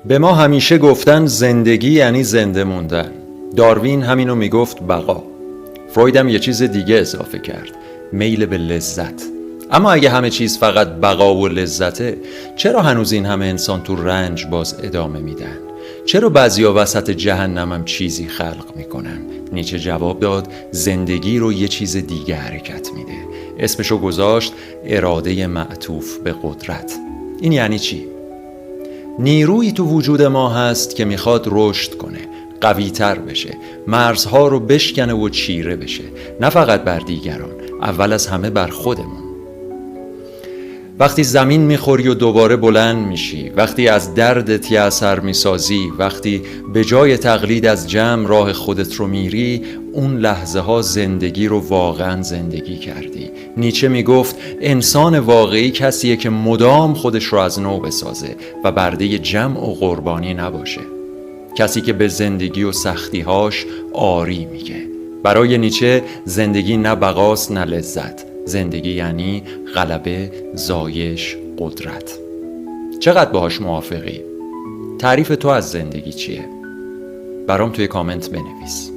به ما همیشه گفتن زندگی یعنی زنده موندن. داروین همینو میگفت بقا. فروید هم یه چیز دیگه اضافه کرد، میل به لذت. اما اگه همه چیز فقط بقا و لذته، چرا هنوز این همه انسان تو رنج باز ادامه میدن؟ چرا بعضیا وسط جهنم هم چیزی خلق میکنن؟ نیچه جواب داد زندگی رو یه چیز دیگه حرکت میده. اسمشو گذاشت اراده معطوف به قدرت. این یعنی چی؟ نیرویی تو وجود ما هست که میخواد رشد کنه، قوی تر بشه، مرزها رو بشکنه و چیره بشه. نه فقط بر دیگران، اول از همه بر خودمون. وقتی زمین میخوری و دوباره بلند میشی، وقتی از دردت یه اثر میسازی، وقتی به جای تقلید از جمع راه خودت رو میری، اون لحظه ها زندگی رو واقعا زندگی کردی. نیچه میگفت انسان واقعی کسیه که مدام خودش رو از نو بسازه و برده جمع و قربانی نباشه. کسی که به زندگی و سختیهاش آری میگه. برای نیچه زندگی نه بقاست نه لذت. زندگی یعنی غلبه، زایش، قدرت. چقدر باهاش موافقی؟ تعریف تو از زندگی چیه؟ برام توی کامنت بنویس.